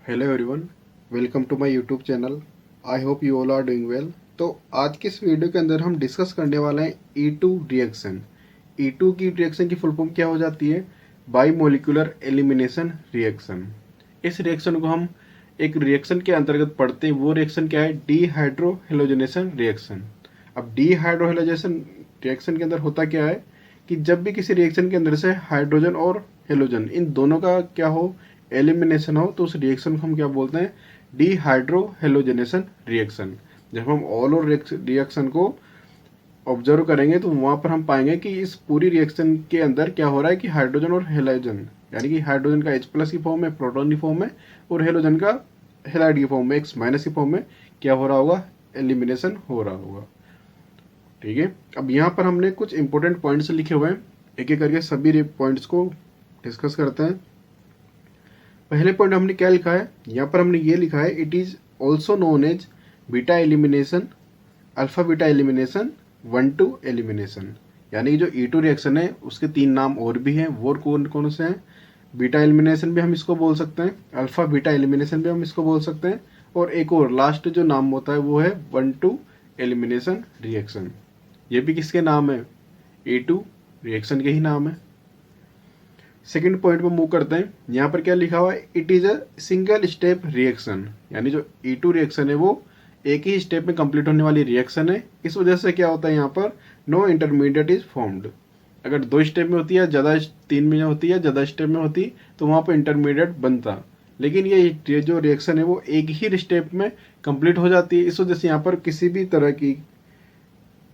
Hello everyone, welcome to my YouTube channel. I hope you all are doing well. तो आज के इस video के अंदर हम डिस्कस करने वाले हैं E2 रिएक्शन। E2 की रिएक्शन की फुल फॉर्म क्या हो जाती है? By molecular elimination reaction. इस रिएक्शन को हम एक रिएक्शन के अंतर्गत पढ़ते हैं। वो रिएक्शन क्या है? डीहाइड्रोहेलोजनेशन रिएक्शन। अब डीहाइड्रोहेलोजेशन रिएक्शन के अंदर होता क्या है कि जब भी किसी रिएक्शन के अंदर से हाइड्रोजन और हेलोजन इन दोनों का क्या हो, एलिमिनेशन हो, तो उस रिएक्शन को हम क्या बोलते हैं? डीहाइड्रोहेलोजनेशन रिएक्शन। जब हम ऑल और रिएक्शन को ऑब्जर्व करेंगे तो वहां पर हम पाएंगे कि इस पूरी रिएक्शन के अंदर क्या हो रहा है कि हाइड्रोजन और हेलोजन, यानी कि हाइड्रोजन का H+ की फॉर्म में, प्रोटॉन की फॉर्म में, और हेलोजन का हेलाइड की फॉर्म में, X- की फॉर्म में क्या हो रहा होगा? एलिमिनेशन हो रहा होगा। ठीक है, अब यहाँ पर हमने कुछ इंपॉर्टेंट पॉइंट्स लिखे हुए हैं, एक एक करके सभी पॉइंट्स को डिस्कस करते हैं। पहले पॉइंट हमने क्या लिखा है? यहाँ पर हमने ये लिखा है, it is also known as beta elimination, alpha beta elimination, 1-2 elimination. यानी कि जो E2 रिएक्शन है उसके 3 नाम और भी हैं। वो कौन कौन से हैं? बीटा एलिमिनेशन भी हम इसको बोल सकते हैं, अल्फा बीटा एलिमिनेशन भी हम इसको बोल सकते हैं, और एक और लास्ट जो नाम होता है वो है 1-2 एलिमिनेशन रिएक्शन। ये भी किसके नाम है? E2 रिएक्शन के ही नाम है। सेकंड पॉइंट पे मूव करते हैं। यहाँ पर क्या लिखा हुआ है? It is a single step reaction. यानी जो E2 रिएक्शन है वो एक ही स्टेप में कंप्लीट होने वाली रिएक्शन है। इस वजह से क्या होता है, यहाँ पर नो इंटरमीडिएट इज फॉर्म्ड। अगर 2 स्टेप में होती है, ज़्यादा 3 में होती है, ज़्यादा स्टेप में होती, तो वहाँ पर इंटरमीडिएट बनता। लेकिन ये जो रिएक्शन है वो एक ही स्टेप में कंप्लीट हो जाती है। इस वजह से यहाँ पर किसी भी तरह की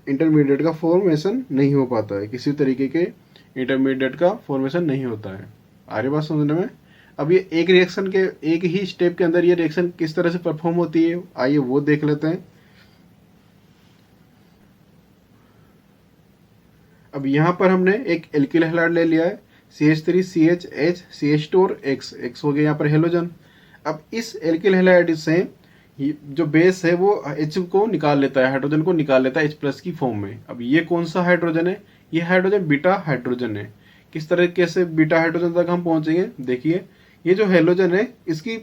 इंटरमीडिएट का फॉर्मेशन नहीं हो पाता है, किसी तरीके के इंटरमीडिएट का फॉर्मेशन नहीं होता है। आ रही बात समझने में? अब ये एक रिएक्शन के एक ही स्टेप के अंदर ये रिएक्शन किस तरह से परफॉर्म होती है, आइए वो देख लेते हैं। अब यहाँ पर हमने एक एल्किल हैलाइड ले लिया है, CH3 CH CH2 और X हो गया यहाँ पर हेलोजन। अब इस एल्किल हैलाइड से जो बेस है वो H को निकाल लेता है, हाइड्रोजन को निकाल लेता है H+ की फॉर्म में। अब ये कौन सा हाइड्रोजन है? ये हाइड्रोजन बीटा हाइड्रोजन है। किस तरीके से बीटा हाइड्रोजन तक हम पहुंचेंगे? देखिए, ये जो हेलोजन है इसकी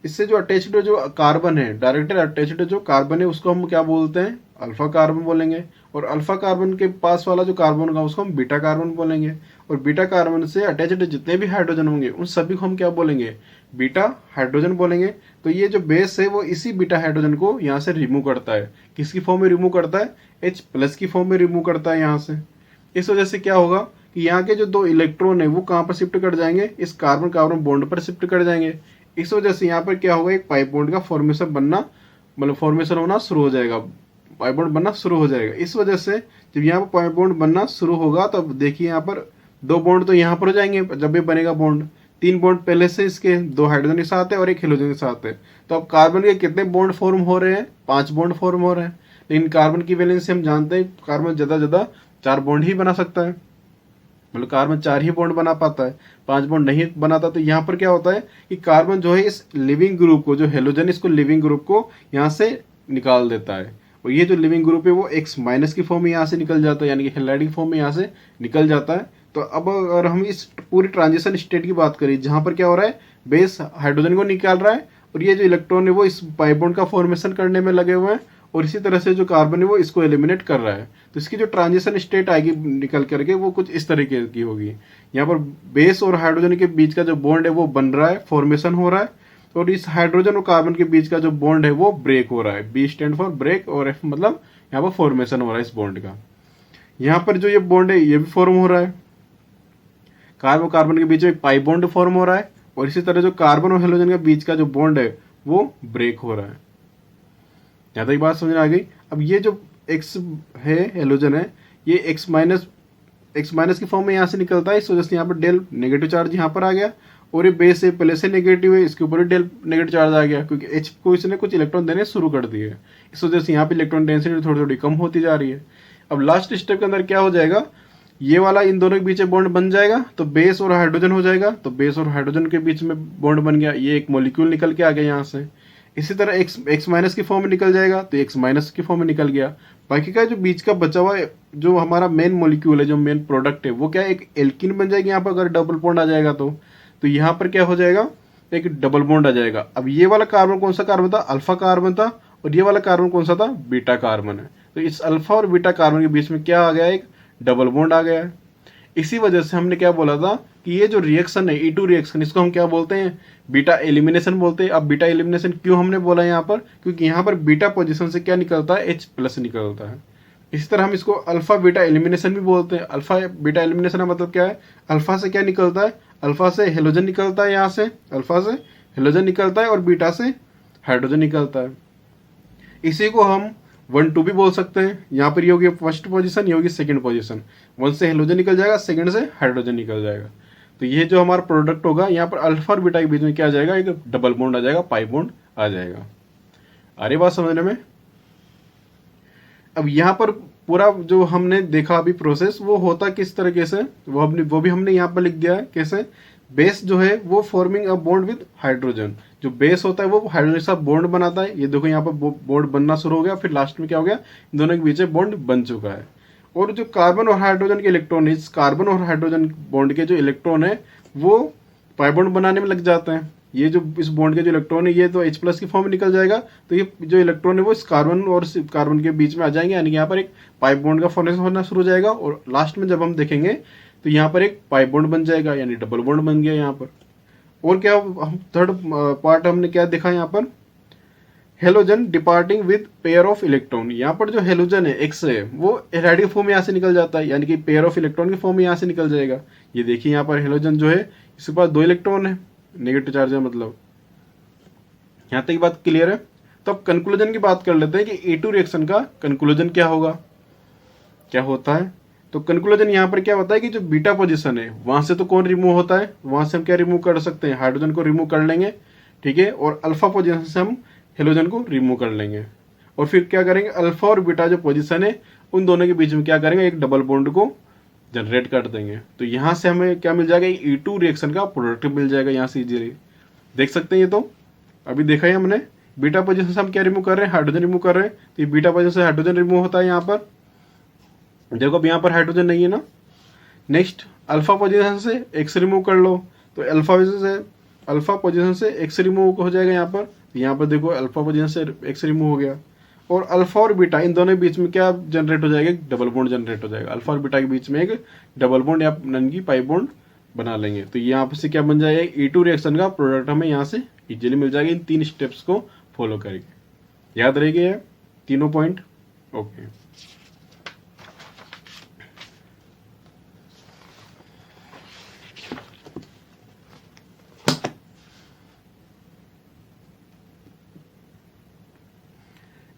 इससे जो अटैच्ड जो कार्बन है, डायरेक्टली अटैच्ड जो कार्बन है उसको हम क्या बोलते हैं? अल्फा कार्बन बोलेंगे। और अल्फा कार्बन के पास वाला जो कार्बन होगा उसको हम बीटा कार्बन बोलेंगे। और बीटा कार्बन से अटैच्ड जितने भी हाइड्रोजन होंगे उन सभी को हम क्या बोलेंगे? बीटा हाइड्रोजन बोलेंगे। तो ये जो बेस है वो इसी बीटा हाइड्रोजन को यहाँ से रिमूव करता है। किसकी फॉर्म में रिमूव करता है? H+ की फॉर्म में रिमूव करता है यहाँ से। इस वजह से क्या होगा कि यहाँ के जो 2 इलेक्ट्रॉन है वो कहाँ पर शिफ्ट कर जाएंगे? इस कार्बन कार्बन बॉन्ड पर शिफ्ट कर जाएंगे। इस वजह से यहाँ पर क्या होगा? एक पाई बॉन्ड का फॉर्मेशन बनना, मतलब फॉर्मेशन होना शुरू हो जाएगा, पाई बॉन्ड बनना शुरू हो जाएगा। इस वजह से जब यहाँ पर पाई बॉन्ड बनना शुरू होगा तब देखिए यहाँ पर 2 बॉन्ड तो यहाँ पर हो जाएंगे जब ये बनेगा बॉन्ड। 3 बॉन्ड पहले से इसके 2 हाइड्रोजन के साथ है और 1 हेलोजन के साथ है। तो अब कार्बन के कितने बॉन्ड फॉर्म हो रहे हैं? 5 बॉन्ड फॉर्म हो रहे हैं। लेकिन कार्बन की वैलेंसी हम जानते हैं, कार्बन ज्यादा ज्यादा 4 बॉन्ड ही बना सकता है, मतलब कार्बन 4 ही बॉन्ड बना पाता है, 5 बॉन्ड नहीं बनाता। तो यहाँ पर क्या होता है कि कार्बन जो है इस लिविंग ग्रुप को, जो हेलोजन इसको लिविंग ग्रुप को यहाँ से निकाल देता है। और ये जो लिविंग ग्रुप है वो X- की फॉर्म में यहाँ से निकल जाता है, यानी कि हेलाइड की फॉर्म में यहाँ से निकल जाता है। तो अब अगर हम इस पूरी ट्रांजिशन स्टेट की बात करें जहाँ पर क्या हो रहा है, बेस हाइड्रोजन को निकाल रहा है और ये जो इलेक्ट्रॉन है वो इस पाई बॉन्ड का फॉर्मेशन करने में लगे हुए हैं, और इसी तरह से जो कार्बन है वो इसको एलिमिनेट कर रहा है। तो इसकी जो ट्रांजिशन स्टेट आएगी निकल करके वो कुछ इस तरीके की होगी। यहाँ पर बेस और हाइड्रोजन के बीच का जो बॉन्ड है वो बन रहा है, फॉर्मेशन हो रहा है, और इस हाइड्रोजन और कार्बन के बीच का जो बॉन्ड है वो ब्रेक हो रहा है। B स्टैंड फॉर ब्रेक और F मतलब यहाँ पर फॉर्मेशन हो रहा है इस बॉन्ड का। यहाँ पर जो ये बॉन्ड है ये भी फॉर्म हो रहा है, कार्बन कार्बन के बीच में पाई बॉन्ड फॉर्म हो रहा है, और इसी तरह जो कार्बन और हेलोजन के बीच का जो बॉन्ड है वो ब्रेक हो रहा है। यहाँ तक बात समझ में आ गई? अब ये जो X है, हेलोजन है, ये X- की फॉर्म में यहाँ से निकलता है। इस वजह से यहाँ पर डेल नेगेटिव चार्ज यहाँ पर आ गया, और ये बेस है पहले से नेगेटिव है, इसके ऊपर भी डेल नेगेटिव चार्ज आ गया क्योंकि H को इसने कुछ इलेक्ट्रॉन देने शुरू कर दिए। इस वजह से यहाँ पे इलेक्ट्रॉन डेंसिटी थोड़ी थोड़ी कम होती जा रही है। अब लास्ट स्टेप के अंदर क्या हो जाएगा, ये वाला इन दोनों के बीच में बॉन्ड बन जाएगा, तो बेस और हाइड्रोजन हो जाएगा। तो बेस और हाइड्रोजन के बीच में बॉन्ड बन गया, ये एक मॉलिक्यूल निकल के आ गया यहाँ से। इसी तरह X- की फॉर्म में निकल जाएगा, तो X- की फॉर्म में निकल गया। बाकी का जो बीच का बचा हुआ जो हमारा मेन मॉलिक्यूल है, जो मेन प्रोडक्ट है, वो क्या है? एक एल्किन बन जाएगी यहाँ पर, अगर डबल बॉन्ड आ जाएगा तो यहाँ पर क्या हो जाएगा एक डबल बॉन्ड आ जाएगा। अब ये वाला कार्बन कौन सा कार्बन था, अल्फा कार्बन था, और ये वाला कार्बन कौन सा था, बीटा कार्बन है। तो इस अल्फा और बीटा कार्बन के बीच में क्या आ गया, एक डबल बॉन्ड आ गया है। इसी वजह से हमने क्या बोला था कि ये जो रिएक्शन है E2 रिएक्शन, इसको हम क्या बोलते हैं, बीटा एलिमिनेशन बोलते हैं। अब बीटा एलिमिनेशन क्यों हमने बोला यहाँ पर, क्योंकि यहाँ पर बीटा पोजीशन से क्या निकलता है, H+ निकलता है। इसी तरह हम इसको अल्फा बीटा एलिमिनेशन भी बोलते हैं। अल्फा बीटा एलिमिनेशन का मतलब क्या है, अल्फा से क्या निकलता है, अल्फा से हेलोजन निकलता है, यहाँ से अल्फा से हेलोजन निकलता है और बीटा से हाइड्रोजन निकलता है। इसी को हम 1 2 भी बोल सकते हैं। यहाँ पर ये होगी फर्स्ट पोजीशन, ये होगी सेकंड पोजीशन। 1 से हेलोजन निकल जाएगा, सेकंड से हाइड्रोजन निकल जाएगा। तो ये जो हमारा प्रोडक्ट होगा, यहाँ पर अल्फा और बीटा के बीच में क्या आ जाएगा, एक डबल बॉन्ड आ जाएगा, पाई बॉन्ड आ जाएगा। आ रही बात समझने में। अब यहाँ पर पूरा जो हमने देखा अभी प्रोसेस, वो होता किस तरीके से, वो भी हमने यहाँ पर लिख दिया है। कैसे, बेस जो है वो forming a bond with hydrogen, जो बेस होता है वो हाइड्रोजन के साथ बॉन्ड बनाता है। ये देखो यहाँ पर बॉन्ड बनना शुरू हो गया, फिर लास्ट में क्या हो गया, इन दोनों के बीच में बॉन्ड बन चुका है। और जो कार्बन और हाइड्रोजन के इलेक्ट्रॉन, इस कार्बन और हाइड्रोजन बॉन्ड के जो इलेक्ट्रॉन है वो पाई बॉन्ड बनाने में लग जाते हैं। ये जो इस बॉन्ड के जो इलेक्ट्रॉन है, ये तो H+ की फॉर्म में निकल जाएगा, तो ये जो इलेक्ट्रॉन है वो इस कार्बन और कार्बन के बीच में आ जाएंगे, यानी कि यहाँ पर एक पाई बॉन्ड का फॉर्मेशन होना शुरू हो जाएगा। और लास्ट में जब हम देखेंगे तो यहाँ पर एक पाई बॉन्ड बन जाएगा, यानी डबल बॉन्ड बन गया यहाँ पर। और क्या, हम थर्ड पार्ट हमने क्या देखा यहाँ पर, halogen departing with pair of electron. यहाँ पर जो हेलोजन है एक्स है वो हैलाइड के फॉर्म में यहाँ से निकल जाता है, यानी कि पेयर ऑफ इलेक्ट्रॉन के फॉर्म में यहाँ से निकल जाएगा। ये देखिए यहाँ पर हेलोजन जो है इसके पास 2 इलेक्ट्रॉन है, नेगेटिव चार्ज है मतलब। यहाँ तक की बात क्लियर है। तो अब कंक्लूजन की बात कर लेते हैं कि E2 रिएक्शन का कंक्लूजन क्या होगा, क्या होता है। तो कंक्लूजन यहाँ पर क्या होता है कि जो बीटा पोजीशन है वहां से तो कौन रिमूव होता है, वहां से हम क्या रिमूव कर सकते हैं, हाइड्रोजन को रिमूव कर लेंगे, ठीक है। और अल्फा पोजीशन से हम हेलोजन को रिमूव कर लेंगे। और फिर क्या करेंगे, अल्फा और बीटा जो पोजीशन है उन दोनों के बीच में क्या करेंगे, एक डबल बॉन्ड को जनरेट कर देंगे। तो यहाँ से हमें क्या मिल जाएगा, E2 रिएक्शन का प्रोडक्ट मिल जाएगा। यहाँ से इजीली देख सकते हैं। ये तो अभी देखा है हमने, बीटा पोजीशन से हम क्या रिमूव कर रहे हैं, हाइड्रोजन रिमूव कर रहे हैं। तो ये बीटा पोजीशन से हाइड्रोजन रिमूव होता है यहाँ पर। देखो अब यहाँ पर हाइड्रोजन नहीं है ना। नेक्स्ट अल्फा पोजीशन से एक्स रिमूव कर लो, तो अल्फा पोजीशन से एक्स रिमूव हो जाएगा यहाँ पर। यहाँ पर देखो अल्फा पोजीशन से एक्स रिमूव हो गया। और अल्फा और बीटा इन दोनों के बीच में क्या जनरेट हो जाएगा, एक डबल बॉन्ड जनरेट हो जाएगा। अल्फा और बीटा के बीच में एक डबल बॉन्ड या नन की पाई बॉन्ड बना लेंगे। तो यहाँ से क्या बन जाएगा, E2 रिएक्शन का प्रोडक्ट हमें यहाँ से इजीली मिल जाएगा इन 3 स्टेप्स को फॉलो करके। याद रहेगा तीनों पॉइंट, ओके।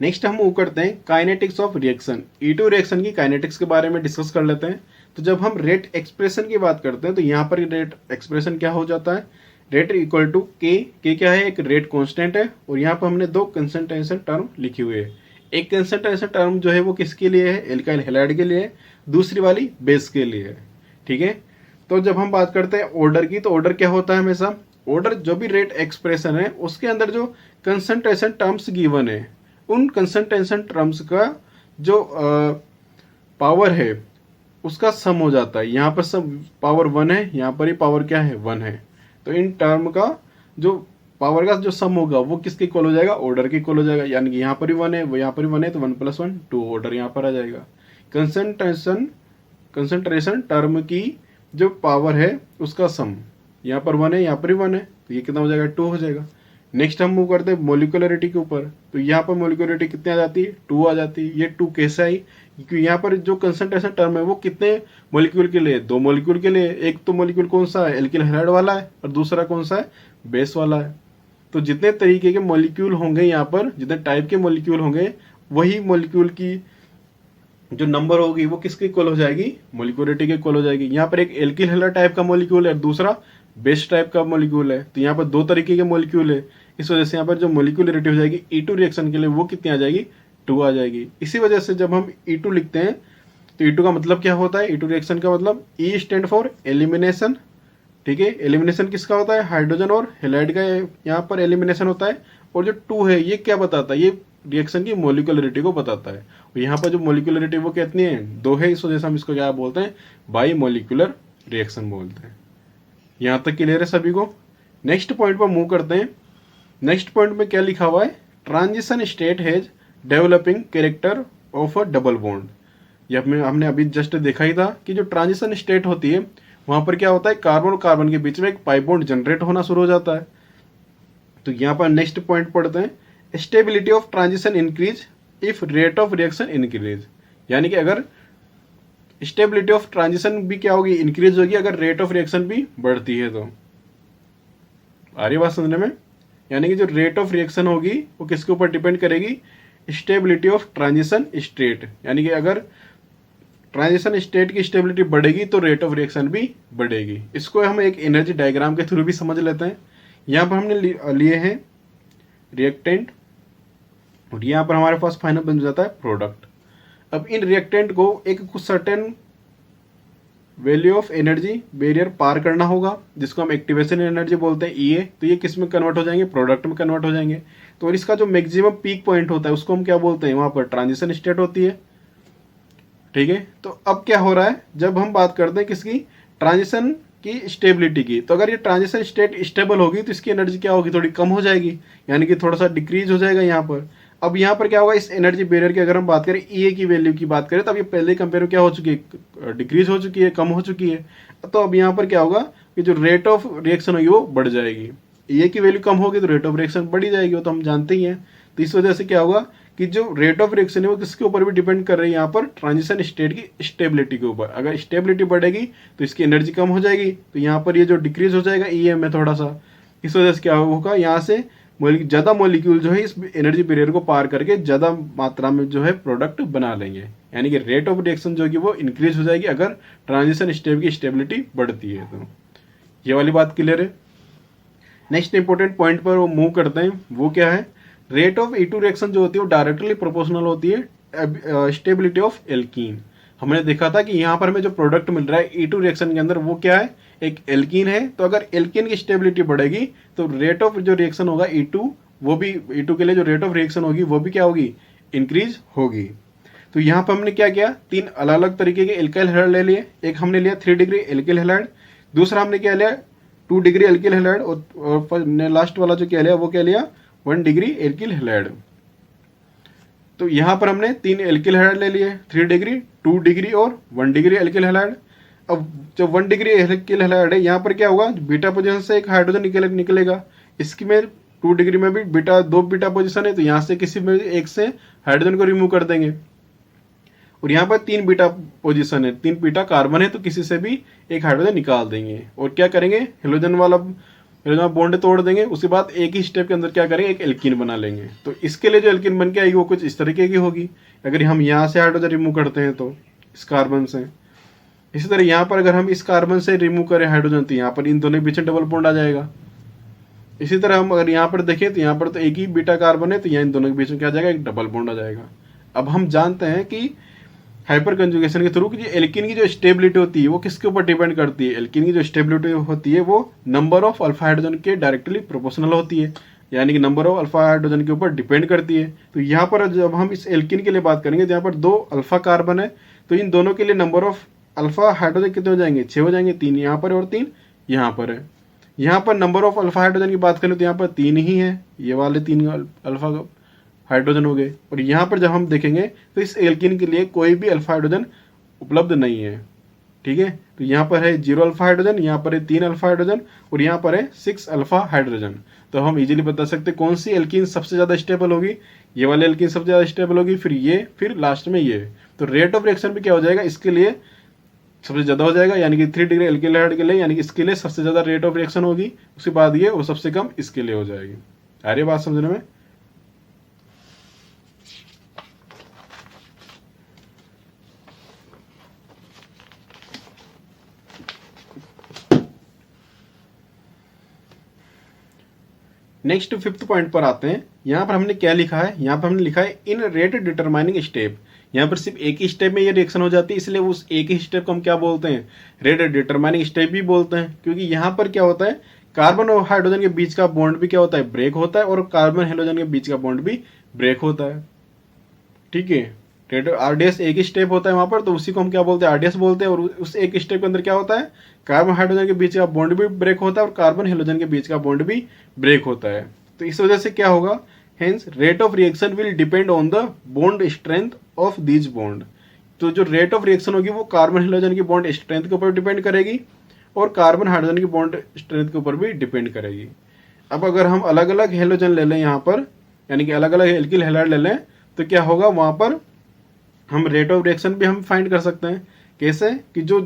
नेक्स्ट हम वो करते हैं kinetics of reaction. E2 reaction की काइनेटिक्स के बारे में डिस्कस कर लेते हैं। तो जब हम रेट एक्सप्रेशन की बात करते हैं तो यहाँ पर रेट एक्सप्रेशन क्या हो जाता है, रेट इक्वल टू के क्या है, एक रेट कांस्टेंट है। और यहाँ पर हमने 2 कंसंट्रेशन टर्म लिखी हुई है। एक कंसंट्रेशन टर्म जो है वो किसके लिए है, एल्काइल हैलाइड के लिए है, दूसरी वाली बेस के लिए है, ठीक है। तो जब हम बात करते हैं ऑर्डर की, तो ऑर्डर क्या होता है, हमेशा ऑर्डर जो भी रेट एक्सप्रेशन है उसके अंदर जो कंसंट्रेशन टर्म्स गिवन है उन कंसंट्रेशन टर्म्स का जो पावर है उसका सम हो जाता है। यहाँ पर सब पावर 1 है, यहाँ पर ही पावर क्या है, 1 है। तो इन टर्म का जो पावर का जो सम होगा वो किसके इक्वल हो जाएगा, ऑर्डर के इक्वल हो जाएगा। यानी कि यहाँ पर ही 1 है, वो यहाँ पर ही 1 है, तो 1 + 1 2 ऑर्डर यहाँ पर आ जाएगा। कंसंट्रेशन टर्म की जो पावर है उसका सम, यहाँ पर 1 है, यहाँ पर ही 1 है, तो ये कितना हो जाएगा, 2 हो जाएगा। नेक्स्ट हम मूव करते हैं मोलिकुलरिटी के ऊपर। तो यहाँ पर मोलिकुलरिटी कितनी आ जाती है, 2 आ जाती है। ये 2 कैसे आई, क्योंकि यहाँ पर जो कंसंट्रेशन टर्म है वो कितने मोलिक्यूल के लिए, 2 मोलिक्यूल के लिए। एक तो मोलिक्यूल कौन सा है, एल्किल हैलाइड वाला है, और दूसरा कौन सा है, बेस वाला है। तो जितने तरीके के मोलिक्यूल होंगे यहाँ पर, जितने टाइप के मोलिक्यूल होंगे, वही मोलिक्यूल की जो नंबर होगी वो किसके इक्वल हो जाएगी, मोलिकुलरिटी के इक्वल हो जाएगी। यहाँ पर एक एल्किल हैलाइड टाइप का मोलिक्यूल है, दूसरा बेस टाइप का मोलिक्यूल है। तो यहाँ पर 2 तरीके के मोलिक्यूल है, इस वजह से यहाँ पर जो मोलिकुलरिटी हो जाएगी E2 रिएक्शन के लिए वो कितनी आ जाएगी, 2 आ जाएगी। इसी वजह से जब हम E2 लिखते हैं तो E2 का मतलब क्या होता है, E2 रिएक्शन का मतलब E स्टैंड फॉर एलिमिनेशन, ठीक है। एलिमिनेशन किसका होता है, हाइड्रोजन और हैलाइड का यहाँ पर एलिमिनेशन होता है। और जो 2 है ये क्या बताता है, ये रिएक्शन की मोलिकुलरिटी को बताता है। और यहाँ पर जो मोलिकुलरिटी वो कितनी है, 2 है, इस वजह से हम इसको क्या बोलते हैं, बाई मोलिकुलर रिएक्शन बोलते हैं। यहाँ तक क्लियर है सभी को। नेक्स्ट पॉइंट पर मूव करते हैं। नेक्स्ट पॉइंट में क्या लिखा हुआ है, transition state has developing character of a double bond. ये हमने अभी जस्ट देखा ही था कि जो ट्रांजिशन स्टेट होती है वहां पर क्या होता है, कार्बन और कार्बन के बीच में एक पाई बॉन्ड जनरेट होना शुरू हो जाता है। तो यहाँ पर नेक्स्ट पॉइंट पढ़ते हैं, stability of transition increase if rate of reaction increase. यानी कि अगर स्टेबिलिटी ऑफ ट्रांजिशन भी क्या होगी, इंक्रीज होगी अगर रेट ऑफ रिएक्शन भी बढ़ती है। तो आ रही बात समझने में, यानी कि जो रेट ऑफ रिएक्शन होगी वो किसके ऊपर डिपेंड करेगी, स्टेबिलिटी ऑफ ट्रांजिशन स्टेट। यानी कि अगर ट्रांजिशन स्टेट की स्टेबिलिटी बढ़ेगी तो रेट ऑफ रिएक्शन भी बढ़ेगी। इसको हम एक एनर्जी डायग्राम के थ्रू भी समझ लेते हैं। यहाँ पर हमने लिए हैं रिएक्टेंट और यहाँ पर हमारे पास फाइनल बन जाता है प्रोडक्ट। अब इन रिएक्टेंट को एक कुछ certain value of energy barrier पार करना होगा, जिसको हम एक्टिवेशन एनर्जी बोलते हैं EA। तो ये किस में कन्वर्ट हो जाएंगे, प्रोडक्ट में कन्वर्ट हो जाएंगे। तो और इसका जो मैक्सिमम पीक पॉइंट होता है उसको हम क्या बोलते हैं, वहां पर ट्रांजिशन स्टेट होती है। ठीक है, तो अब क्या हो रहा है, जब हम बात करते हैं किसकी, ट्रांजिशन की स्टेबिलिटी की, तो अगर ये ट्रांजिशन स्टेट स्टेबल होगी तो इसकी एनर्जी क्या होगी, थोड़ी कम हो जाएगी, यानी कि थोड़ा सा डिक्रीज हो जाएगा यहाँ पर। अब यहाँ पर क्या होगा, इस एनर्जी बैरियर की अगर हम बात करें EA की वैल्यू की बात करें तो अब ये पहले कंपेयर में क्या हो चुकी है, डिक्रीज हो चुकी है, कम हो चुकी है। तो अब यहाँ पर क्या होगा कि जो रेट ऑफ रिएक्शन होगी वो बढ़ जाएगी। EA की वैल्यू कम होगी तो रेट ऑफ रिएक्शन बढ़ी जाएगी, वो तो हम जानते ही हैं। तो इस वजह से क्या होगा कि जो रेट ऑफ रिएक्शन है वो किसके ऊपर भी डिपेंड कर रही है, यहाँ पर ट्रांजिशन स्टेट की स्टेबिलिटी के ऊपर। अगर स्टेबिलिटी बढ़ेगी तो इसकी एनर्जी कम हो जाएगी, तो यहाँ पर ये जो डिक्रीज हो जाएगा EA में थोड़ा सा, इस वजह से क्या होगा, यहाँ से ज्यादा मॉलिक्यूल जो है इस एनर्जी बैरियर को पार करके ज्यादा मात्रा में जो है प्रोडक्ट बना लेंगे। यानी कि रेट ऑफ रिएक्शन जो है वो इंक्रीज हो जाएगी अगर ट्रांजिशन स्टेट की स्टेबिलिटी बढ़ती है। तो ये वाली बात क्लियर है। नेक्स्ट इंपॉर्टेंट पॉइंट पर वो मूव करते हैं, वो क्या है, रेट ऑफ E2 रिएक्शन जो होती है वो डायरेक्टली प्रोपोर्शनल होती है स्टेबिलिटी ऑफ एल्कीन। हमने देखा था कि यहाँ पर हमें जो प्रोडक्ट मिल रहा है E2 रिएक्शन के अंदर वो क्या है, एक एल्कीन है। तो अगर एल्कीन की स्टेबिलिटी बढ़ेगी तो रेट ऑफ जो रिएक्शन होगा E2, वो भी E2 के लिए जो रेट ऑफ रिएक्शन होगी वो भी क्या होगी, इंक्रीज होगी। तो यहाँ पर हमने क्या किया, तीन अलग अलग तरीके के एल्काइल हैलाइड ले लिए। एक हमने लिया 3 डिग्री एल्काइल हैलाइड, दूसरा हमने क्या लिया 2 डिग्री एल्काइल हैलाइड, और लास्ट वाला जो क्या लिया वो क्या लिया 1 डिग्री एल्काइल हैलाइड। तो यहाँ पर हमने 3 एल्काइल हैलाइड ले लिए, 3 डिग्री, 2 डिग्री और 1 डिग्री एल्काइल हैलाइड। अब जो 1 डिग्री एल्काइल हैलाइड है, यहाँ पर क्या होगा, बीटा पोजीशन से एक हाइड्रोजन निकलेगा। इसकी में 2 डिग्री में भी दो बीटा पोजीशन है, तो यहाँ से किसी में एक से हाइड्रोजन को रिमूव कर देंगे। और यहाँ पर 3 बीटा पोजीशन है, 3 बीटा कार्बन है, तो किसी से भी एक हाइड्रोजन निकाल देंगे। और क्या करेंगे, हेलोजन वाला बॉन्ड तोड़ देंगे। उसके बाद एक ही स्टेप के अंदर क्या करेंगे, एक एल्कीन बना लेंगे। तो इसके लिए जो एल्कीन बन के आएगी वो कुछ इस तरीके की होगी। अगर हम यहाँ से हाइड्रोजन रिमूव करते हैं तो इस कार्बन से, इसी तरह यहाँ पर अगर हम इस कार्बन से रिमूव करें हाइड्रोजन तो यहाँ पर इन दोनों के बीच में डबल बॉन्ड आ जाएगा। इसी तरह हम अगर यहाँ पर देखें तो यहाँ पर तो एक ही बीटा कार्बन है, तो यहाँ इन दोनों के बीच में क्या आ जाएगा, एक डबल बॉन्ड आ जाएगा। अब हम जानते हैं कि हाइपर कंजुगेशन के थ्रू कि एल्कीन की जो स्टेबिलिटी होती है वो किसके ऊपर डिपेंड करती है, एल्कीन की जो स्टेबिलिटी होती है वो नंबर ऑफ अल्फा हाइड्रोजन के डायरेक्टली प्रोपोर्शनल होती है, यानी कि नंबर ऑफ अल्फा हाइड्रोजन के ऊपर डिपेंड करती है। तो यहाँ पर जब हम इस एल्कीन के लिए बात करेंगे तो यहाँ पर 2 अल्फा कार्बन है, तो इन दोनों के लिए नंबर ऑफ अल्फा हाइड्रोजन कितने हो जाएंगे, 6 हो जाएंगे, 3 यहाँ पर और 3 यहाँ पर है। यहाँ पर नंबर ऑफ अल्फा हाइड्रोजन की बात करें तो यहाँ पर 3 ही है, ये वाले 3 अल्फा हाइड्रोजन हो गए। और यहाँ पर जब हम देखेंगे तो इस एल्कीन के लिए कोई भी अल्फा हाइड्रोजन उपलब्ध नहीं है। ठीक है, तो यहाँ पर है 0 अल्फा हाइड्रोजन, यहाँ पर है 3 अल्फा हाइड्रोजन और यहाँ पर है 6 अल्फा हाइड्रोजन। तो हम इजीली बता सकते कौन सी एल्कीन सबसे ज्यादा स्टेबल होगी, ये वाली एल्कीन सबसे ज्यादा स्टेबल होगी, फिर ये, फिर लास्ट में ये। तो रेट ऑफ रिएक्शन भी क्या हो जाएगा, इसके लिए सबसे ज्यादा हो जाएगा, यानी कि 3 डिग्री एल्काइल हैलाइड के लिए, यानी कि इसके लिए सबसे ज्यादा रेट ऑफ रिएक्शन होगी, उसके बाद ये और सबसे कम इसके लिए हो जाएगी। आ रही है बात समझने में। नेक्स्ट 5th पॉइंट पर आते हैं। यहाँ पर हमने क्या लिखा है, यहाँ पर हमने लिखा है इन रेट डिटरमाइनिंग स्टेप। यहाँ पर सिर्फ एक ही स्टेप में ये रिएक्शन हो जाती है, इसलिए उस एक ही स्टेप को हम क्या बोलते हैं, रेट डिटरमाइनिंग स्टेप भी बोलते हैं। क्योंकि यहाँ पर क्या होता है, कार्बन और हाइड्रोजन के बीच का बॉन्ड भी क्या होता है, ब्रेक होता है, और कार्बन हाइड्रोजन के बीच का बॉन्ड भी ब्रेक होता है। ठीक है, रेट आरडीएस एक ही स्टेप होता है वहां पर, तो उसी को हम क्या बोलते हैं, आरडीएस बोलते हैं। और उस एक स्टेप के अंदर क्या होता है, कार्बन हाइड्रोजन के बीच का बॉन्ड भी ब्रेक होता है और कार्बन हेलोजन के बीच का बॉन्ड भी ब्रेक होता है। तो इस वजह से क्या होगा, hence rate of reaction will depend on the bond strength of these bond. तो जो रेट ऑफ रिएक्शन होगी वो कार्बन हेलोजन की बॉन्ड स्ट्रेंथ के ऊपर डिपेंड करेगी और कार्बन हाइड्रोजन की बॉन्ड स्ट्रेंथ के ऊपर भी डिपेंड करेगी। अब अगर हम अलग अलग हेलोजन ले लें यहाँ पर, यानी कि अलग अलग एल्किल हैलाइड ले लें, तो क्या होगा, वहां पर हम रेट ऑफ रिएक्शन भी हम फाइंड कर सकते हैं। कैसे कि जो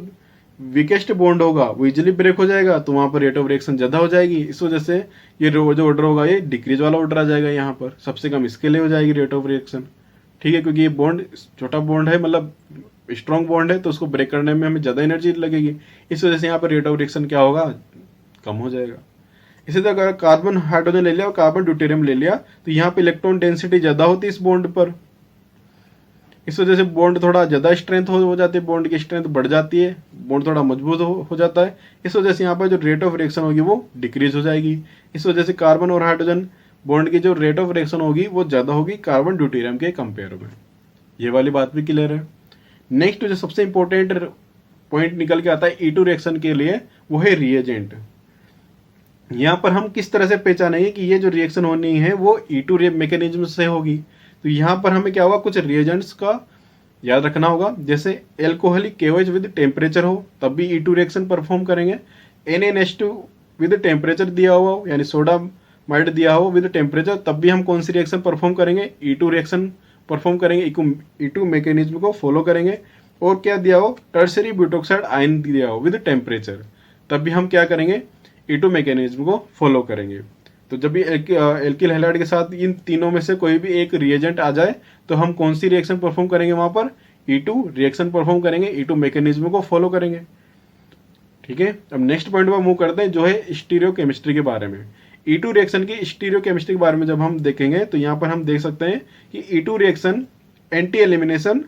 वीकेस्ट बॉन्ड होगा वो इजिली ब्रेक हो जाएगा, तो वहां पर रेट ऑफ रिएक्शन ज्यादा हो जाएगी। इस वजह से ये जो ऑर्डर होगा ये डिक्रीज वाला ऑर्डर आ जाएगा, यहाँ पर सबसे कम इसके लिए हो जाएगी रेट ऑफ रिएक्शन। ठीक है, क्योंकि ये बॉन्ड छोटा बॉन्ड है, मतलब स्ट्रॉन्ग बॉन्ड है, तो उसको ब्रेक करने में हमें ज्यादा एनर्जी लगेगी। इस वजह से यहाँ पर रेट ऑफ रिएक्शन क्या होगा, कम हो जाएगा। इसी तरह अगर कार्बन हाइड्रोजन ले लिया और कार्बन ड्यूटेरियम ले लिया, तो यहाँ पे इलेक्ट्रॉन डेंसिटी ज्यादा होती है इस बॉन्ड पर। इस वजह से बॉन्ड थोड़ा ज्यादा स्ट्रेंथ हो जाती है, बॉन्ड की स्ट्रेंथ बढ़ जाती है, बॉन्ड थोड़ा मजबूत हो जाता है। इस वजह से यहाँ पर जो रेट ऑफ रिएक्शन होगी वो डिक्रीज हो जाएगी। इस वजह से कार्बन और हाइड्रोजन बॉन्ड की जो रेट ऑफ रिएक्शन होगी वो ज्यादा होगी कार्बन ड्यूटेरियम के कंपेयर में। ये वाली बात भी क्लियर है। नेक्स्ट जो सबसे इंपॉर्टेंट पॉइंट निकल के आता है E2 रिएक्शन के लिए, वो है रिएजेंट। यहाँ पर हम किस तरह से पहचानेंगे कि ये जो रिएक्शन होनी है वो E2 मैकेनिज्म से होगी। तो यहाँ पर हमें क्या होगा, कुछ रिएजेंट्स का याद रखना होगा। जैसे एल्कोहलिक KOH विद टेम्परेचर हो तब भी E2 रिएक्शन परफॉर्म करेंगे। NaNH2 विद टेम्परेचर दिया हुआ हो, यानी सोडा माइड दिया हो विद टेम्परेचर, तब भी हम कौन सी रिएक्शन परफॉर्म करेंगे, E2 रिएक्शन परफॉर्म करेंगे, E2 मैकेनिज्म को फॉलो करेंगे। और क्या दिया हो, टर्सरी ब्यूटोक्साइड आयन दिया हो विद टेम्परेचर, तब भी हम क्या करेंगे, E2 मैकेनिज्म को फॉलो करेंगे। तो जब भी एल्किल हैलाइड के साथ इन तीनों में से कोई भी एक रिएजेंट आ जाए तो हम कौन सी रिएक्शन परफॉर्म करेंगे, वहां पर E2 रिएक्शन परफॉर्म करेंगे, E2 मैकेनिज्म को फॉलो करेंगे। ठीक है, अब नेक्स्ट पॉइंट पर मूव करते हैं जो है स्टीरियोकेमिस्ट्री के बारे में। E2 रिएक्शन की स्टीरियोकेमिस्ट्री के बारे में जब हम देखेंगे तो यहाँ पर हम देख सकते हैं कि E2 reaction anti elimination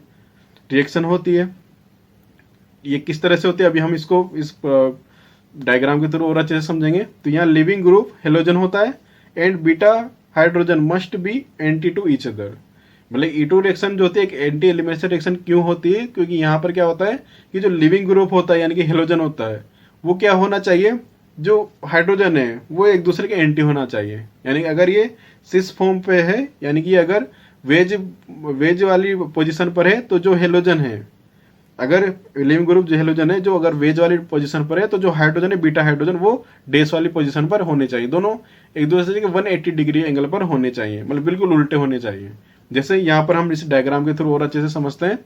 reaction होती है। ये किस तरह से होती है, अभी हम इसको इस डायग्राम के थ्रू और अच्छे से समझेंगे। तो यहाँ लिविंग ग्रुप हेलोजन होता है and beta hydrogen must be anti to each other. मतलब E2 रिएक्शन जो होती है एक एंटी एलिमिनेशन रिएक्शन क्यों होती है, क्योंकि यहाँ पर क्या होता है कि जो लिविंग ग्रुप होता है यानी कि हेलोजन होता है वो क्या होना चाहिए, जो हाइड्रोजन है वो एक दूसरे के एंटी होना चाहिए। यानी अगर ये सिस फॉर्म पे है, यानी कि अगर वेज वाली पोजीशन पर है, तो जो हेलोजन है, अगर लिविंग ग्रुप जो हेलोजन है जो अगर वेज वाली पोजीशन पर है, तो जो हाइड्रोजन है बीटा हाइड्रोजन वो डेस वाली पोजीशन पर होने चाहिए। दोनों एक दूसरे के 180 डिग्री एंगल पर होने चाहिए, मतलब बिल्कुल उल्टे होने चाहिए। जैसे यहाँ पर हम इस डायग्राम के थ्रू और अच्छे से समझते हैं।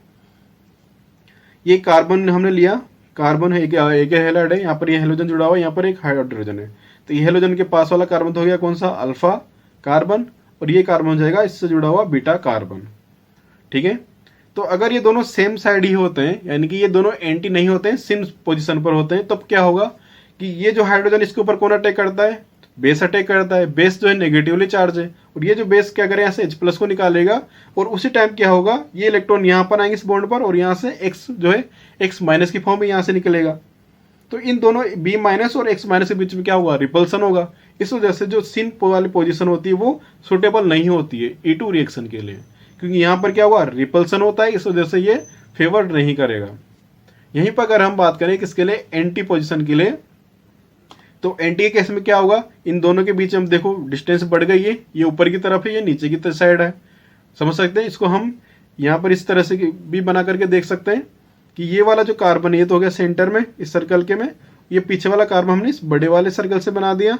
ये कार्बन हमने लिया, कार्बन है एक हैलाइड है, यहाँ पर ये हेलोजन जुड़ा हुआ है, यहाँ पर एक हाइड्रोजन है। तो ये हेलोजन के पास वाला कार्बन तो हो गया कौन सा, अल्फा कार्बन, और ये कार्बन हो जाएगा इससे जुड़ा हुआ बीटा कार्बन। ठीक है, तो अगर ये दोनों सेम साइड ही होते हैं, यानी कि ये दोनों एंटी नहीं होते हैं, सेम पोजीशन पर होते हैं, तब क्या होगा कि ये जो हाइड्रोजन इसके ऊपर कौन अटैक करता है, बेस अटैक करता है। बेस जो है नेगेटिवली चार्ज है, और ये जो बेस क्या करे यहाँ से H+ को निकालेगा, और उसी टाइम क्या होगा, ये इलेक्ट्रॉन यहाँ पर आएंगे इस बॉन्ड पर, और यहाँ से X जो है X- की फॉर्म में यहाँ से निकलेगा। तो इन दोनों B- और X- के बीच में क्या होगा, रिपल्सन होगा। इस वजह से जो सिन वाली पोजीशन होती है वो सुटेबल नहीं होती है E2 रिएक्शन के लिए, क्योंकि यहाँ पर क्या हुआ, रिपल्सन होता है, इस वजह से ये फेवर नहीं करेगा। यहीं पर अगर हम बात करें किसके लिए, एंटी पोजीशन के लिए, तो एंटी के केस में क्या होगा, इन दोनों के बीच हम देखो डिस्टेंस बढ़ गई है, ये ऊपर की तरफ है, ये नीचे की साइड है। समझ सकते हैं इसको, हम यहाँ पर इस तरह से भी बना करके देख सकते हैं कि ये वाला जो कार्बन है ये तो हो गया सेंटर में इस सर्कल के में, ये पीछे वाला कार्बन हमने इस बड़े वाले सर्कल से बना दिया।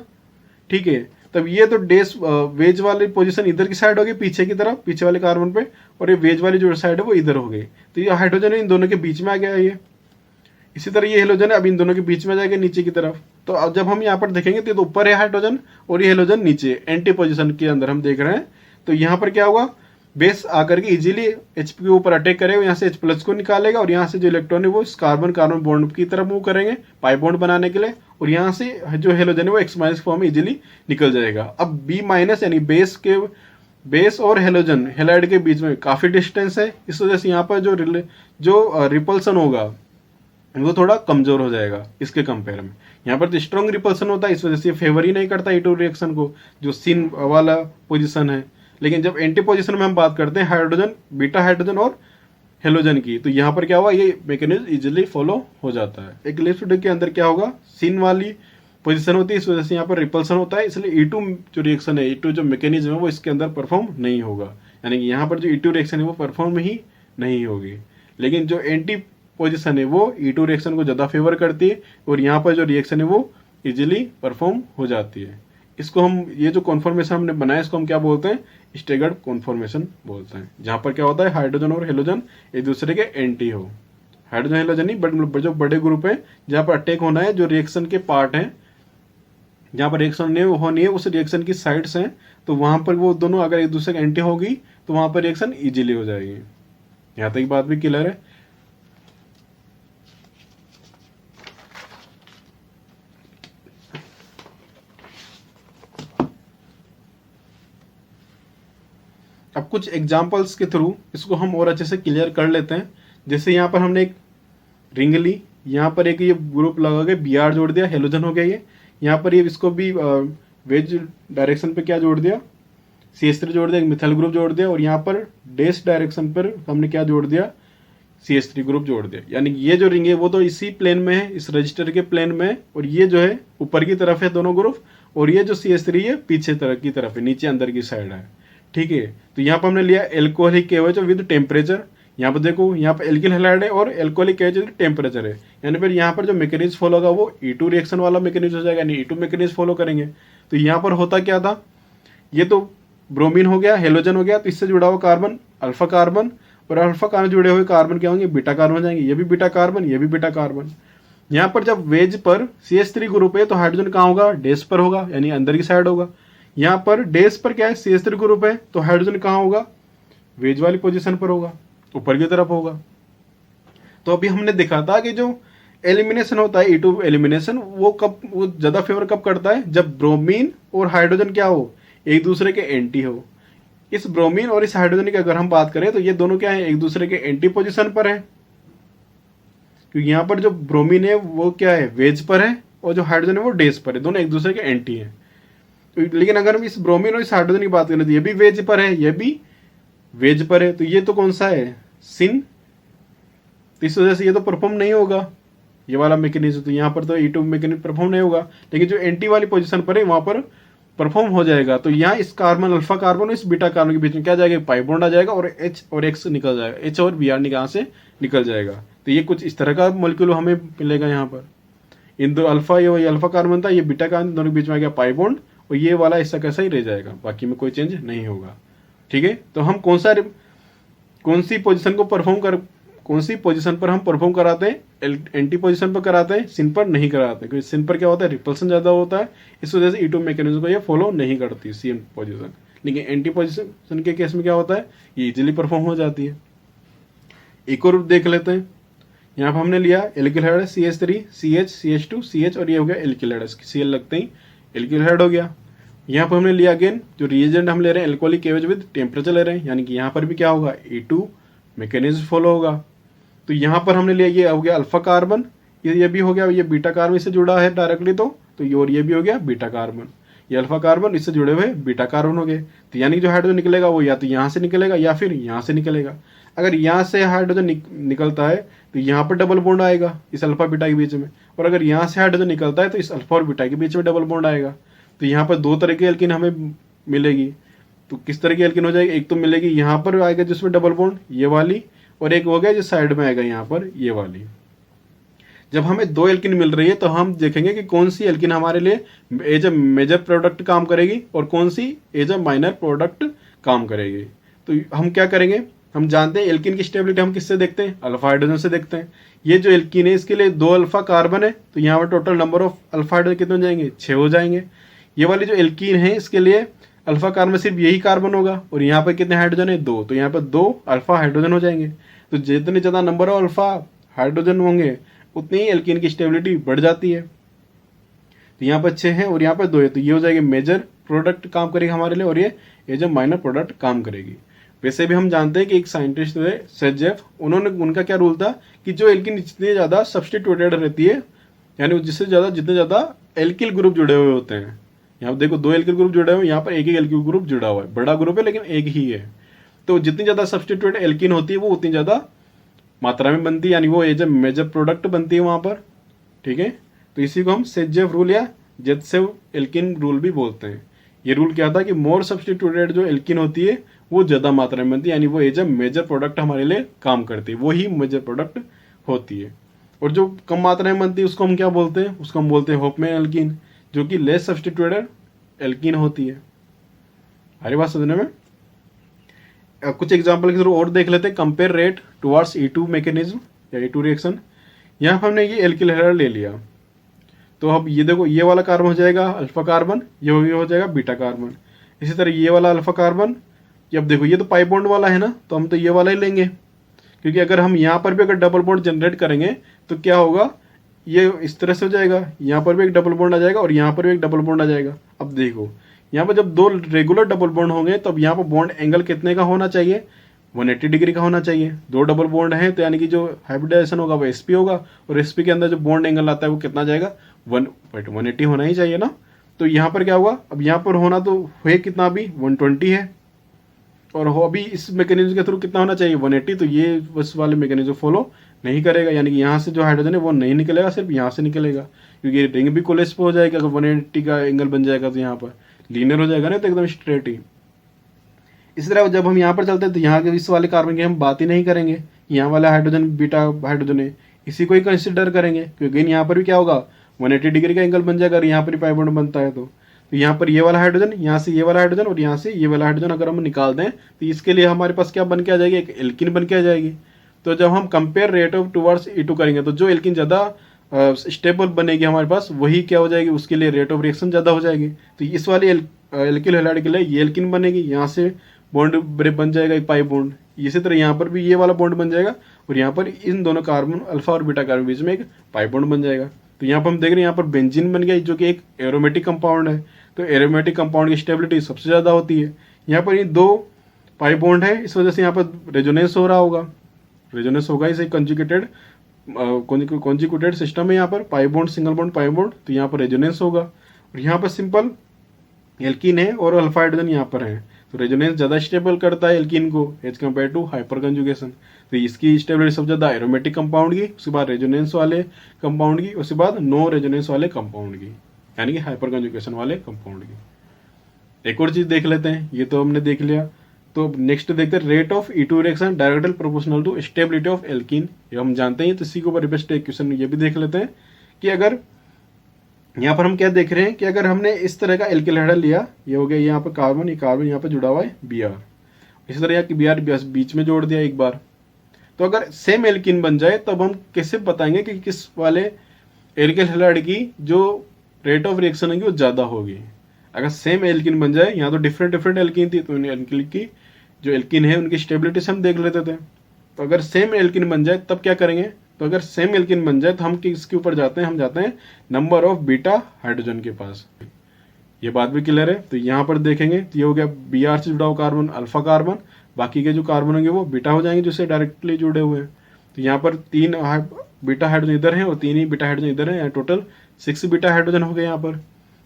ठीक है, तब ये तो डेस वेज वाली पोजीशन इधर की साइड होगी पीछे की तरफ, पीछे वाले कार्बन पे, और ये वेज वाली जो साइड है वो इधर हो गई। तो ये हाइड्रोजन इन दोनों के बीच में आ गया ये। इसी तरह ये हेलोजन है, अब इन दोनों के बीच में जाएगा नीचे की तरफ। तो अब जब हम यहाँ पर देखेंगे तो ऊपर है हाइड्रोजन और ये हेलोजन नीचे एंटी पोजीशन के अंदर हम देख रहे हैं। तो यहाँ पर क्या होगा, बेस आकर के इजीली H के ऊपर अटैक करेगा, यहाँ से H+ को निकालेगा, और यहाँ से जो इलेक्ट्रॉन है वो इस कार्बन कार्बन बॉन्ड की तरफ मूव करेंगे पाई बॉन्ड बनाने के लिए, और यहाँ से जो हेलोजन है वो X- फॉर्म में इजीली निकल जाएगा। अब B- यानी बेस और हेलोजन हेलाइड के बीच में काफी डिस्टेंस है, इस वजह से यहाँ पर जो रिपल्सन होगा वो थोड़ा कमजोर हो जाएगा इसके कंपेयर में। यहाँ पर तो स्ट्रॉन्ग रिपल्सन होता है, इस वजह से फेवर ही नहीं करता E2 रिएक्शन को, जो सिन वाला पोजीशन है। लेकिन जब एंटी पोजीशन में हम बात करते हैं, हाइड्रोजन बीटा हाइड्रोजन और हेलोजन की, तो यहाँ पर क्या हुआ, ये मैकेनिज्म इजीली फॉलो हो जाता है। एक लिपिड के अंदर क्या होगा, सिन वाली पोजीशन होती है, इस वजह से यहाँ पर रिपल्सन होता है, इसलिए E2 जो रिएक्शन है, E2 जो मैकेनिज्म है वो इसके अंदर परफॉर्म नहीं होगा, यानी कि यहाँ पर जो E2 रिएक्शन है वो परफॉर्म ही नहीं होगी। लेकिन जो एंटी पोजिशन है वो E2 रिएक्शन को ज़्यादा फेवर करती है और यहाँ पर जो रिएक्शन है वो इजीली परफॉर्म हो जाती है। इसको हम, ये जो कॉन्फॉर्मेशन हमने बनाया इसको हम क्या बोलते हैं, स्टेगर्ड कॉन्फॉर्मेशन बोलते हैं, जहाँ पर क्या होता है हाइड्रोजन और हेलोजन एक दूसरे के एंटी हो। हाइड्रोजन हेलोजन ही बट जो बड़े ग्रुप है जहाँ पर अटैक होना है, जो रिएक्शन के पार्ट हैं जहाँ पर रिएक्शन नहीं होनी है उस रिएक्शन की साइड्स हैं, तो वहाँ पर वो दोनों अगर एक दूसरे के एंटी होगी तो वहाँ पर रिएक्शन इजीली हो जाएगी। यहाँ तक बात भी क्लियर है। अब कुछ एग्जांपल्स के थ्रू इसको हम और अच्छे से क्लियर कर लेते हैं। जैसे यहाँ पर हमने एक रिंग ली, यहाँ पर एक ये ग्रुप लगा के Br जोड़ दिया, हेलोजन हो गया ये। यहाँ पर ये इसको भी वेज डायरेक्शन पे क्या जोड़ दिया, CH3 जोड़ दिया, एक मिथाइल ग्रुप जोड़ दिया, और यहाँ पर डैश डायरेक्शन पर हमने क्या जोड़ दिया, CH3 ग्रुप जोड़ दिया। यानी कि ये जो रिंग है वो तो इसी प्लेन में है, इस रजिस्टर के प्लेन में है, और ये जो है ऊपर की तरफ है दोनों ग्रुप, और ये जो CH3 है पीछे तरफ की तरफ है, नीचे अंदर की साइड है। ठीक है, तो यहाँ पर हमने लिया एल्कोहलिक KOH विद टेम्परेचर। यहाँ पर देखो, यहाँ पर एल्किल हैलाइड है और एल्कोहलिक KOH विद टेम्परेचर है, यानी फिर यहाँ पर जो मैकेनिज्म फॉलो होगा वो E2 रिएक्शन वाला मैकेनिज्म हो जाएगा, यानी E2 मैकेनिज्म फॉलो करेंगे। तो यहाँ पर होता क्या था, ये तो ब्रोमीन हो गया, हेलोजन हो गया, तो इससे जुड़ा हुआ कार्बन अल्फा कार्बन, और अल्फा कार्बन जुड़े हुए कार्बन क्या होंगे, बीटा कार्बन हो जाएंगे। ये भी बीटा कार्बन, ये भी बीटा कार्बन। यहाँ पर जब वेज पर CH3 ग्रुप है तो हाइड्रोजन कहाँ होगा, डैश पर होगा, यानी अंदर की साइड होगा। यहाँ पर डैश पर क्या है, CH3 ग्रुप है, तो हाइड्रोजन कहाँ होगा, वेज वाली पोजीशन पर होगा, ऊपर की तरफ होगा। तो अभी हमने देखा था कि जो एलिमिनेशन होता है, E2 एलिमिनेशन, वो ज़्यादा फेवर कब करता है, जब ब्रोमीन और हाइड्रोजन क्या हो, एक दूसरे के एंटी हो। इस ब्रोमीन और इस हाइड्रोजन की अगर हम बात करें तो ये दोनों क्या है, एक दूसरे के एंटी पोजीशन पर है, क्योंकि यहाँ पर जो ब्रोमीन है वो क्या है, वेज पर है, और जो हाइड्रोजन है वो डैश पर है, दोनों एक दूसरे के एंटी हैं। तो लेकिन अगर हम इस ब्रोमीन और इस हाइड्रोजन की बात करें तो ये भी वेज पर है, ये भी वेज पर है, तो ये तो कौन सा है, सिन। तो इस वजह से ये तो परफॉर्म नहीं होगा, ये वाला मैकेनिज्म, तो यहाँ पर तो E2 मैकेनिज्म परफॉर्म नहीं होगा। लेकिन जो एंटी वाली पोजीशन पर है वहाँ पर परफॉर्म हो जाएगा। तो यहाँ इस कार्बन अल्फा कार्बन और इस बीटा कार्बन के बीच में क्या जाएगा, पाई बॉन्ड आ जाएगा, और H और X निकल जाएगा, H और Br यहाँ से निकल जाएगा। तो ये कुछ इस तरह का मॉलिक्यूल हमें मिलेगा यहाँ पर। इन दो अल्फा, ये अल्फा कार्बन था, ये बीटा कार्बन, दोनों के बीच में आ गया पाई बॉन्ड, और ये वाला ऐसा कैसा ही रह जाएगा, बाकी में कोई चेंज नहीं होगा। ठीक है, तो हम कौन सी पोजीशन पर हम परफॉर्म कराते हैं, एंटी पोजीशन पर कराते हैं, सिन पर नहीं कराते, क्योंकि सिन पर क्या होता है, रिपल्सन ज़्यादा होता है, इस वजह से E2 मैकेनिज्म को ये फॉलो नहीं करती सिन पोजीशन। लेकिन एंटी पोजीशन के केस में क्या होता है, ये इजीली परफॉर्म हो जाती है। एक और देख लेते हैं, यहाँ पर हमने लिया alkyl hydride CH3 CH CH2 CH, और ये हो गया एल्किल हाइड्राइड, Cl लगते ही एल्किल हाइड्राइड हो गया। यहाँ पर हमने लिया अगेन जो रिएजेंट हम ले रहे हैं एल्कोहलिक KOH विद टेम्परेचर ले रहे हैं, यानी कि यहाँ पर भी क्या होगा, E2 मैकेनिज्म फॉलो होगा। तो यहाँ पर हमने लिया, ये हो गया अल्फा कार्बन, ये भी हो गया, ये बीटा कार्बन इससे जुड़ा है डायरेक्टली, तो और ये भी हो गया बीटा कार्बन, ये अल्फा कार्बन इससे जुड़े हुए बीटा कार्बन हो गए। तो यानी कि जो हाइड्रोजन निकलेगा वो या तो यहाँ से निकलेगा या फिर यहाँ से निकलेगा। अगर यहाँ से हाइड्रोजन निकलता है तो यहाँ पर डबल बॉन्ड आएगा इस अल्फा बीटा के बीच में, और अगर यहाँ से हाइड्रोजन निकलता है तो इस अल्फा और बीटा के बीच में डबल बॉन्ड आएगा। तो यहाँ पर दो तरह की एल्किन हमें मिलेगी। तो किस तरह की एल्किन हो जाएगी, एक तो मिलेगी यहाँ पर आएगा जिसमें डबल बॉन्ड, ये वाली, और एक हो गया जो साइड में आएगा यहाँ पर, ये वाली। जब हमें दो एल्किन मिल रही है तो हम देखेंगे कि कौन सी एल्किन हमारे लिए एज अ मेजर प्रोडक्ट काम करेगी और कौन सी एज अ माइनर प्रोडक्ट काम करेगी। तो हम क्या करेंगे, हम जानते हैं एल्किन की स्टेबिलिटी हम किससे देखते हैं, अल्फा हाइड्रोजन से देखते हैं। ये जो एल्किन है इसके लिए 2 अल्फा कार्बन है, तो यहाँ पर total number of alpha hydrogen कितने हो जाएंगे, 6 हो जाएंगे। ये वाली जो एल्किन है इसके लिए अल्फा कार्बन सिर्फ यही कार्बन होगा, और यहाँ पर कितने हाइड्रोजन है, 2, तो यहाँ पर 2 अल्फा हाइड्रोजन हो जाएंगे। तो जितने ज़्यादा नंबर ऑफ अल्फा हाइड्रोजन होंगे उतनी ही एल्किन की स्टेबिलिटी बढ़ जाती है। तो यहाँ पर 6 है और यहाँ पर 2 है, तो ये हो जाएगी मेजर प्रोडक्ट काम करेगी हमारे लिए, और ये जो माइनर प्रोडक्ट काम करेगी। वैसे भी हम जानते हैं कि एक साइंटिस्ट थे सेजेफ, उनका क्या रूल था कि जो एल्किन जितनी ज़्यादा सब्स्टिट्यूटेड रहती है, यानी जितने ज़्यादा एल्किल ग्रुप जुड़े हुए होते हैं, यहाँ देखो 2 एल्किल ग्रुप जुड़े हुए हैं, यहाँ पर एक ही एल्किल ग्रुप जुड़ा हुआ है, बड़ा ग्रुप है लेकिन एक ही है। तो जितनी ज़्यादा सब्स्टिट्यूटेड एल्किन होती है वो उतनी ज़्यादा मात्रा में बनती है, यानी वो एज ए मेजर प्रोडक्ट बनती है वहाँ पर, ठीक है। तो इसी को हम सेजेव रूल या जेत्सेव एल्किन रूल भी बोलते हैं। ये रूल क्या था कि मोर सब्सटीट्यूटेड जो एल्किन होती है वो ज़्यादा मात्रा में बनती है, यानी वो एज ए मेजर प्रोडक्ट हमारे लिए काम करती है, वो ही मेजर प्रोडक्ट होती है। और जो कम मात्रा में बनती है उसको हम क्या बोलते हैं, उसको हम बोलते हैं होफमैन एल्किन, जो कि लेस सब्सटीट्यूटेड एल्किन होती है। हमारी बात समझने में कुछ एग्जाम्पल के थ्रू और देख लेते हैं। Compare rate towards E2 mechanism या E2 रिएक्शन। यहाँ पर हमने ये एल्किल हैलाइड ले लिया, तो अब ये देखो ये वाला कार्बन हो जाएगा अल्फा कार्बन, ये हो जाएगा बीटा कार्बन। इसी तरह ये वाला अल्फा कार्बन, ये अब देखो ये तो पाई बॉन्ड वाला है ना, तो हम तो ये वाला ही लेंगे, क्योंकि अगर हम यहाँ पर भी अगर डबल बॉन्ड जनरेट करेंगे तो क्या होगा, ये इस तरह से हो जाएगा, यहाँ पर भी एक डबल बॉन्ड आ जाएगा और यहाँ पर भी एक डबल बॉन्ड आ जाएगा। अब देखो यहाँ पर जब दो रेगुलर डबल बॉन्ड होंगे तब यहाँ पर बॉन्ड एंगल कितने का होना चाहिए, 180 डिग्री का होना चाहिए। दो डबल बॉन्ड है तो यानी कि जो हाइब्रिडाइजेशन होगा वो sp होगा, और sp के अंदर जो बॉन्ड एंगल आता है वो कितना जाएगा, 180 होना ही चाहिए ना। तो यहाँ पर क्या हुआ, अब यहाँ पर होना तो है कितना, अभी 120 है, और हो अभी इस मैकेनिज्म के थ्रू कितना होना चाहिए, 180। तो ये बस वाले मैकेनिज्म फॉलो नहीं करेगा, यानी कि यहाँ से जो हाइड्रोजन है वो नहीं निकलेगा, सिर्फ यहाँ से निकलेगा, क्योंकि रिंग भी कोलेस पे हो जाएगा। अगर 180 का एंगल बन जाएगा तो यहाँ पर लीनियर हो जाएगा ना, तो एकदम स्ट्रेट ही। इस तरह जब हम यहाँ पर चलते हैं तो यहाँ के इस वाले कार्बन की हम बात ही नहीं करेंगे, यहाँ वाला हाइड्रोजन बीटा हाइड्रोजन है, इसी को ही कंसिडर करेंगे, क्योंकि यहाँ पर भी क्या होगा, 180 डिग्री का एंगल बन जाएगा, और यहाँ पर पाई बॉन्ड बनता है। तो यहाँ पर ये वाला हाइड्रोजन, यहाँ से ये वाला हाइड्रोजन और यहाँ से ये वाला हाइड्रोजन अगर हम निकाल दें तो इसके लिए हमारे पास क्या बन के आ जाएगी, एक एल्किन बन के आ जाएगी। तो जब हम compare rate of towards E2 करेंगे तो जो एल्किन ज़्यादा स्टेबल बनेगी हमारे पास वही क्या हो जाएगी, उसके लिए रेट ऑफ रिएक्शन ज़्यादा हो जाएगी। तो इस वाली एल्किल हैलाइड के लिए ये एल्किन बनेगी, यहाँ से बॉन्ड बन जाएगा एक पाई बॉन्ड। इसी तरह यहाँ पर भी ये वाला बॉन्ड बन जाएगा, और यहाँ पर इन दोनों कार्बन अल्फा और बीटा कार्बन बीच में एक पाई बॉन्ड बन जाएगा। तो यहाँ पर हम देख रहे हैं यहाँ पर बेंजीन बन गया, जो कि एक एरोमेटिक कंपाउंड है। तो एरोमेटिक कंपाउंड की स्टेबिलिटी सबसे ज़्यादा होती है। यहाँ पर ये दो पाई बॉन्ड है, इस वजह से यहाँ पर रेजोनेंस हो रहा होगा, रेजोनेंस होगा, इसे कंजुगेटेड कॉन्जिक्यूटेड सिस्टम है। यहाँ पर pi bond single bond pi bond, तो यहाँ पर रेजोनेंस होगा। और यहाँ पर सिंपल एल्कीन है और अल्फा हाइड्रोजन यहाँ पर है, तो रेजोनेंस ज़्यादा स्टेबल करता है एल्कीन को as compare to hyperconjugation. तो इसकी स्टेबिलिटी सबसे ज़्यादा एरोमेटिक कंपाउंड की, उसके बाद रेजोनेंस वाले कंपाउंड की, उसके बाद नो रेजोनेंस वाले कंपाउंड की, यानी कि हाइपर कंजुगेशन वाले कंपाउंड की। एक और चीज़ देख लेते हैं, ये तो हमने देख लिया। तो नेक्स्ट देखते हैं rate of E2 reaction directly proportional to stability of alkene, ये हम जानते हैं। तो इसी के ऊपर बेस्ट एक क्वेश्चन ये भी देख लेते हैं कि अगर यहाँ पर हम क्या देख रहे हैं कि अगर हमने इस तरह का एल्किल हैलाइड लिया, ये हो गया यहाँ पर कार्बन, ये कार्बन यहाँ पर जुड़ा हुआ है Br, इसी तरह यहाँ की Br बीच में जोड़ दिया एक बार, तो अगर सेम एल्किन बन जाए तब हम कैसे बताएंगे कि किस वाले एल्किल हैलाइड की जो रेट ऑफ रिएक्शन होगी वो ज़्यादा होगी। अगर सेम एल्किन बन जाए, यहाँ तो डिफरेंट एल्किन थी, तो एल्किन की जो एल्किन है उनकी स्टेबिलिटी से हम देख लेते थे। तो अगर सेम एल्किन बन जाए तब क्या करेंगे, तो अगर सेम एल्किन बन जाए तो हम किसके ऊपर जाते हैं, हम जाते हैं नंबर ऑफ बीटा हाइड्रोजन के पास। ये बात भी क्लियर है। तो यहाँ पर देखेंगे तो ये हो गया Br से जुड़ा हुआ कार्बन अल्फा कार्बन, बाकी के जो कार्बन होंगे वो बीटा हो जाएंगे जिससे डायरेक्टली जुड़े हुए हैं। तो यहाँ पर 3 बीटा हाइड्रोजन इधर हैं और 3 ही बीटा हाइड्रोजन इधर हैं, टोटल 6 बीटा हाइड्रोजन हो गए यहाँ पर।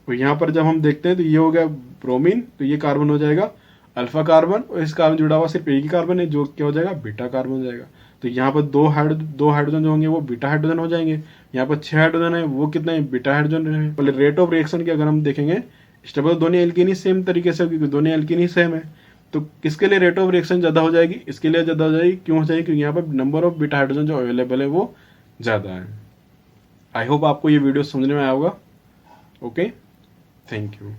और यहाँ पर जब हम देखते हैं तो ये हो गया ब्रोमीन, तो ये कार्बन हो जाएगा अल्फा कार्बन, और इस कार्बन जुड़ा हुआ सिर्फ एक ही कार्बन है जो क्या हो जाएगा, बीटा कार्बन हो जाएगा। तो यहाँ पर दो हाइड्रोजन जो होंगे वो बीटा हाइड्रोजन हो जाएंगे। यहाँ पर 6 हाइड्रोजन है, वो कितने हैं, बीटा हाइड्रोजन है। पहले रेट ऑफ रिएक्शन की अगर हम देखेंगे, स्टेबल दोनों एल्कीन ही सेम तरीके से, क्योंकि दोनों एल्कीन ही सेम है। तो किसके लिए रेट ऑफ रिएक्शन ज़्यादा हो जाएगी, इसके लिए ज़्यादा हो जाएगी। क्यों हो जाएगी, क्योंकि यहाँ पर नंबर ऑफ बीटा हाइड्रोजन जो अवेलेबल है वो ज़्यादा है। आई होप आपको ये वीडियो समझने में आया होगा। Okay, thank you.